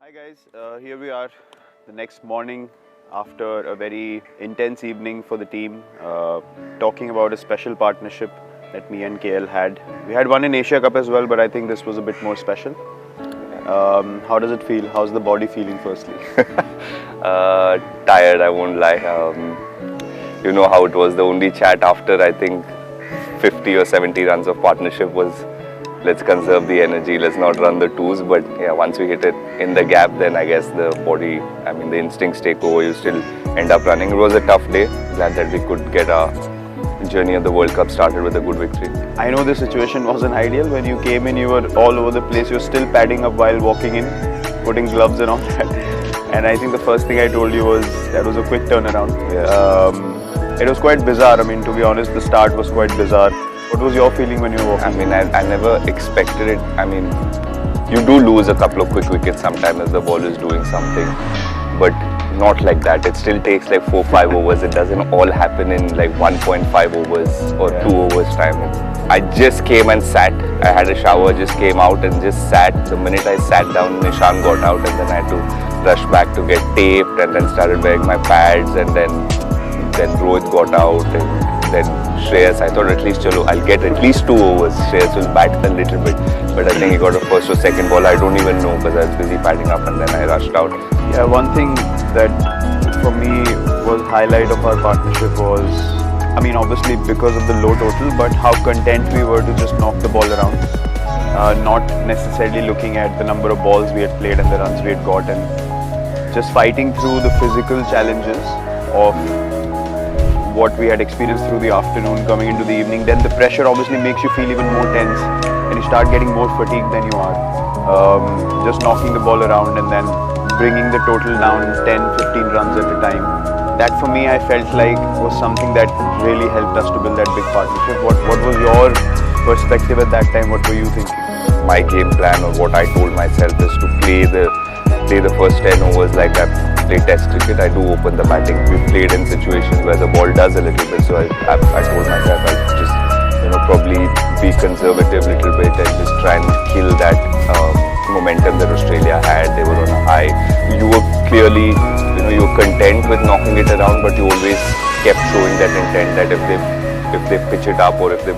Hi guys, here we are the next morning after a very intense evening for the team, talking about a special partnership that me and KL had. We had one in Asia Cup as well, but I think this was a bit more special. How does it feel? How's the body feeling firstly? Tired, I won't lie. You know how it was. The only chat after I think 50 or 70 runs of partnership was, let's conserve the energy, let's not run the twos. But yeah, once we hit it in the gap, then I guess the body, the instincts take over. You still end up running. It was a tough day. Glad that we could get our journey of the World Cup started with a good victory. I know the situation wasn't ideal. When you came in, you were all over the place. You were still padding up while walking in, putting gloves and all that. And I think the first thing I told you was that was a quick turnaround. Yeah. It was quite bizarre. To be honest, the start was quite bizarre. What was your feeling when you were walking? I never expected it. You do lose a couple of quick wickets sometimes if the ball is doing something, but not like that. It still takes like 4-5 overs. It doesn't all happen in like 1.5 overs or 2 overs time. I just came and sat. I had a shower, just came out and just sat. The minute I sat down, Nishan got out, and then I had to rush back to get taped, and then started wearing my pads, and then Rohit got out, and then Shreyas. I thought at least I'll get at least 2 overs. Shreyas will bat a little bit, but I think he got a first or second ball. I don't even know because I was busy padding up, and then I rushed out. Yeah, one thing that for me was highlight of our partnership was, obviously because of the low total, but how content we were to just knock the ball around. Not necessarily looking at the number of balls we had played and the runs we had got, and just fighting through the physical challenges of what we had experienced through the afternoon coming into the evening. Then the pressure obviously makes you feel even more tense and you start getting more fatigued than you are. Just knocking the ball around and then bringing the total down 10-15 runs at a time. That for me, I felt like was something that really helped us to build that big partnership. What was your perspective at that time? What were you thinking? My game plan, or what I told myself, is to play the first 10 overs like I play test cricket. I do open the batting. We played in situations where the ball does a little bit, so I told myself I'll just probably be conservative a little bit and just try and kill that momentum that Australia had. They were on a high. You were clearly, you were content with knocking it around, but you always kept showing that intent that if they pitch it up, or if they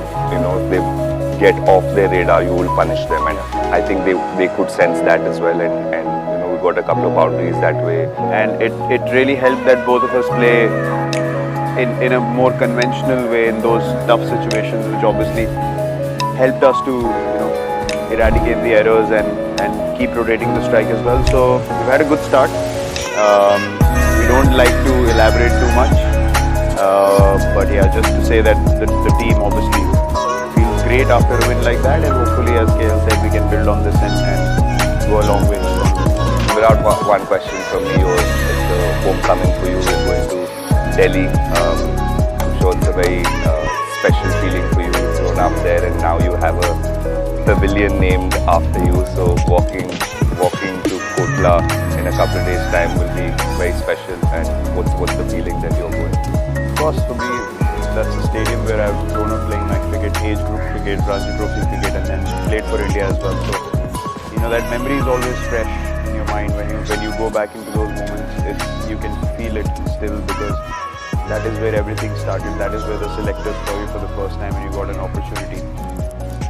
get off their radar, you will punish them. And I think they could sense that as well, and we got a couple of boundaries that way. And it really helped that both of us play in a more conventional way in those tough situations, which obviously helped us to eradicate the errors and keep rotating the strike as well. So we've had a good start. We don't like to elaborate too much, but yeah, just to say that the team obviously feels great after a win like that, and hopefully, as KL said, we can build on this and go a long way. Without one question from me, or the homecoming for you, we're going to Delhi. I'm sure it's a very special feeling for you. You've grown up there, and now you have a pavilion named after you. So walking to Kotla in a couple of days' time will be very special. And what's the feeling that you're going to? Of course, for me, that's a stadium where I've grown up playing my cricket, age group cricket, Ranji Trophy cricket, and then played for India as well. So that memory is always fresh in your mind when you go back into those moments. You can feel it still, because that is where everything started. That is where the selectors saw you for the first time and you got an opportunity.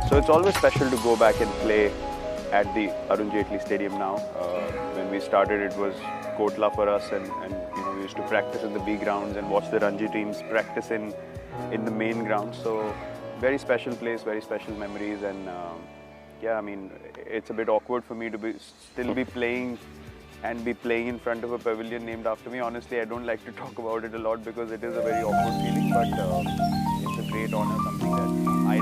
So it's always special to go back and play at the Arun Jaitley Stadium now. When we started, it was Kotla for us, and we used to practice in the B grounds and watch the Ranji teams practice in the main grounds. So very special place, very special memories, and it's a bit awkward for me to still be playing in front of a pavilion named after me. Honestly, I don't like to talk about it a lot because it is a very awkward feeling, but it's a great honor, something that I